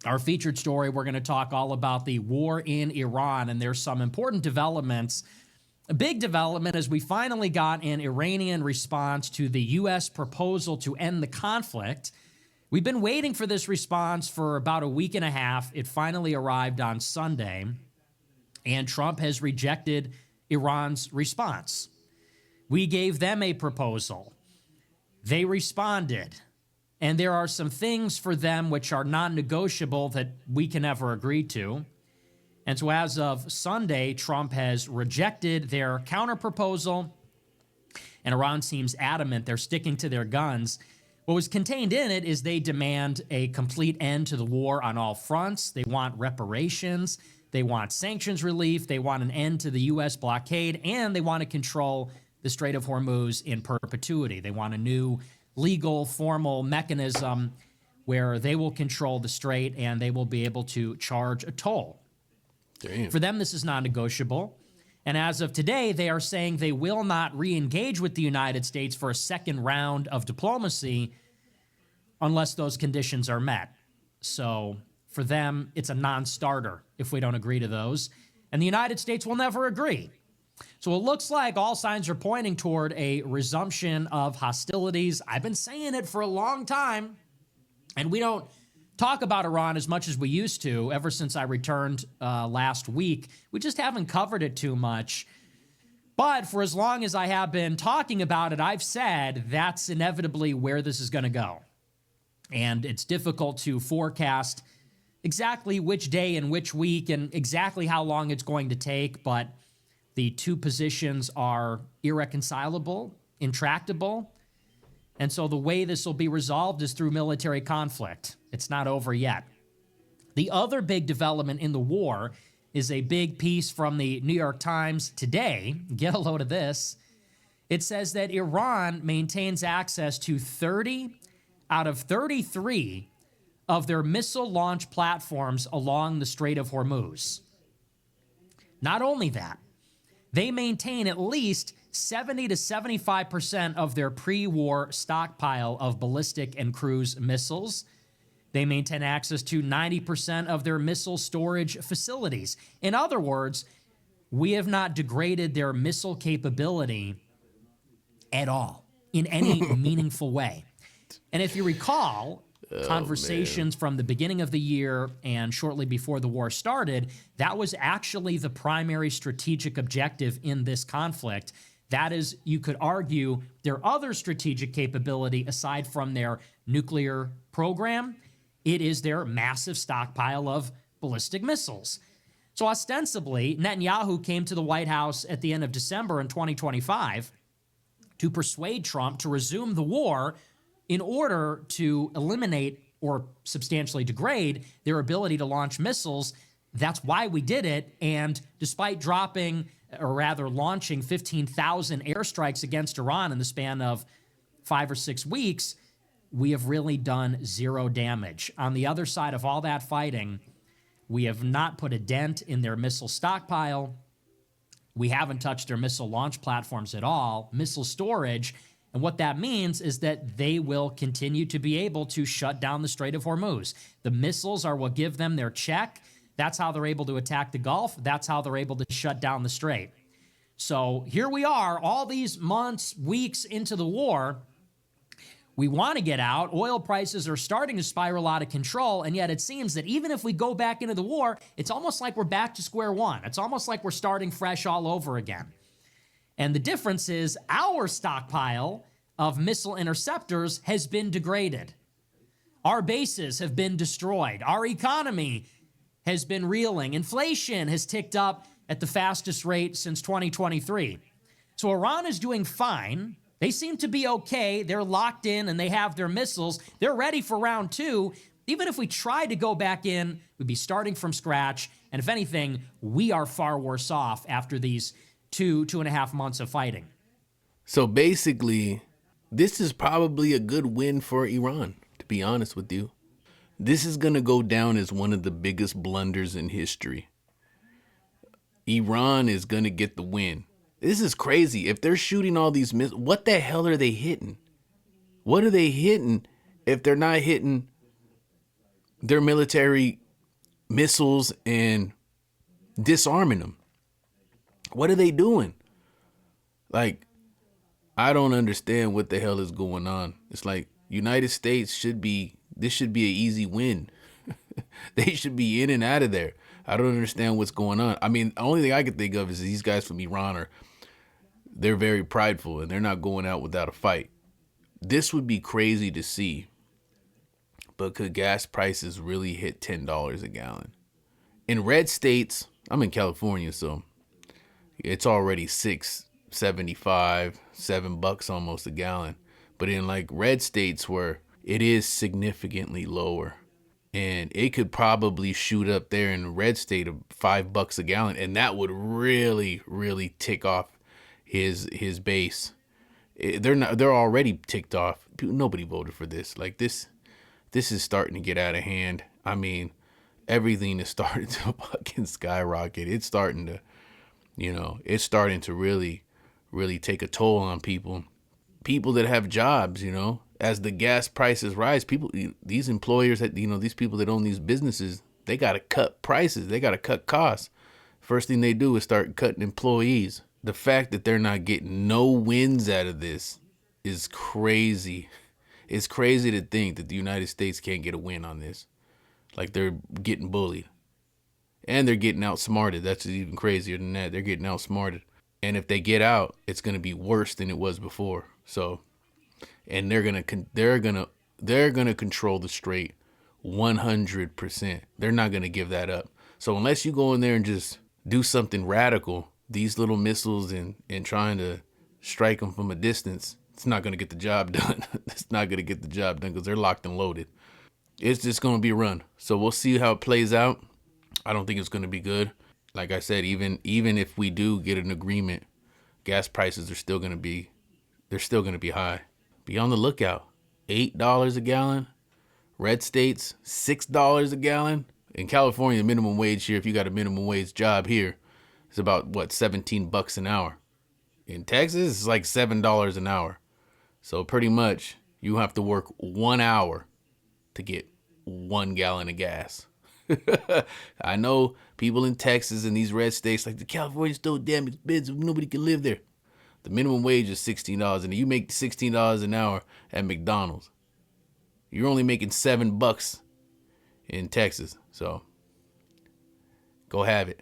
Our featured story, we're going to talk all about the war in Iran, and there's some important developments. A big development is we finally got an Iranian response to the U.S. proposal to end the conflict. We've been waiting for this response for about a week and a half. It finally arrived on Sunday, and Trump has rejected Iran's response. We gave them a proposal. They responded. And there are some things for them which are non-negotiable that we can never agree to. And so as of Sunday, Trump has rejected their counterproposal, and Iran seems adamant they're sticking to their guns. What was contained in it is they demand a complete end to the war on all fronts. They want reparations. They want sanctions relief. They want an end to the U.S. blockade, and they want to control the Strait of Hormuz in perpetuity. They want a new legal, formal mechanism where they will control the strait and they will be able to charge a toll. Damn. For them, this is non-negotiable. And as of today, they are saying they will not re-engage with the United States for a second round of diplomacy unless those conditions are met. So for them, it's a non-starter if we don't agree to those. And the United States will never agree. So it looks like all signs are pointing toward a resumption of hostilities. I've been saying it for a long time, and we don't talk about Iran as much as we used to ever since I returned last week. We just haven't covered it too much. But for as long as I have been talking about it, I've said that's inevitably where this is going to go. And it's difficult to forecast exactly which day and which week and exactly how long it's going to take, but the two positions are irreconcilable, intractable, and so the way this will be resolved is through military conflict. It's not over yet. The other big development in the war is a big piece from the New York Times today. Get a load of this. It says that Iran maintains access to 30 out of 33 of their missile launch platforms along the Strait of Hormuz. Not only that, they maintain at least 70 to 75% of their pre-war stockpile of ballistic and cruise missiles. They maintain access to 90% of their missile storage facilities. In other words, we have not degraded their missile capability at all in any meaningful way. And if you recall, conversations from the beginning of the year and shortly before the war started, that was actually the primary strategic objective in this conflict. That is, you could argue, their other strategic capability aside from their nuclear program, it is their massive stockpile of ballistic missiles. So ostensibly, Netanyahu came to the White House at the end of December in 2025 to persuade Trump to resume the war in order to eliminate or substantially degrade their ability to launch missiles. That's why we did it. And despite dropping, or rather launching 15,000 airstrikes against Iran in the span of 5 or 6 weeks, we have really done zero damage. On the other side of all that fighting, we have not put a dent in their missile stockpile. We haven't touched their missile launch platforms at all, missile storage. And what that means is that they will continue to be able to shut down the Strait of Hormuz. The missiles are what give them their check. That's how they're able to attack the Gulf. That's how they're able to shut down the Strait. So here we are, all these months, weeks into the war. We want to get out. Oil prices are starting to spiral out of control, and yet it seems that even if we go back into the war, it's almost like we're back to square one. It's almost like we're starting fresh all over again. And the difference is our stockpile of missile interceptors has been degraded. Our bases have been destroyed. Our economy has been reeling. Inflation has ticked up at the fastest rate since 2023. So Iran is doing fine. They seem to be okay. They're locked in and they have their missiles. They're ready for round two. Even if we tried to go back in, we'd be starting from scratch. And if anything, we are far worse off after these 2.5 months of fighting. So basically, this is probably a good win for Iran, to be honest with you. This is going to go down as one of the biggest blunders in history. Iran is going to get the win. This is crazy. If they're shooting all these missiles, what the hell are they hitting? What are they hitting if they're not hitting their military missiles and disarming them. What are they doing? Like, I don't understand what the hell is going on. It's like United States this should be an easy win. They should be in and out of there. I don't understand what's going on. I mean, the only thing I can think of is these guys from Iran they're very prideful and they're not going out without a fight. This would be crazy to see, but could gas prices really hit $10 a gallon? In red states, I'm in California, so it's already $6.75, $7 almost a gallon. But in like red states where it is significantly lower, and it could probably shoot up there in the red state of $5 a gallon, and that would really, really tick off his base. They're already ticked off. Nobody voted for this. Like this is starting to get out of hand. I mean, everything is starting to fucking skyrocket. It's starting to, it's starting to really, really take a toll on people that have jobs, as the gas prices rise. These employers that, these people that own these businesses, they got to cut prices. They got to cut costs. First thing they do is start cutting employees. The fact that they're not getting no wins out of this is crazy. It's crazy to think that the United States can't get a win on this. Like, they're getting bullied. And they're getting outsmarted. That's even crazier than that. They're getting outsmarted. And if they get out, it's going to be worse than it was before. So, and they're going to control the strait 100%. They're not going to give that up. So unless you go in there and just do something radical, these little missiles and trying to strike them from a distance, it's not going to get the job done. It's not going to get the job done because they're locked and loaded. It's just going to be a run. So we'll see how it plays out. I don't think it's going to be good. Like I said, even if we do get an agreement, gas prices are still going to be high. Be on the lookout. $8 a gallon. Red states, $6 a gallon. In California, minimum wage here, if you got a minimum wage job here, it's about $17 an hour. In Texas, it's like $7 an hour. So pretty much you have to work 1 hour to get 1 gallon of gas. I know people in Texas and these red states like, the California's so damn expensive, nobody can live there. The minimum wage is $16, and you make $16 an hour at McDonald's. You're only making $7 in Texas, so go have it.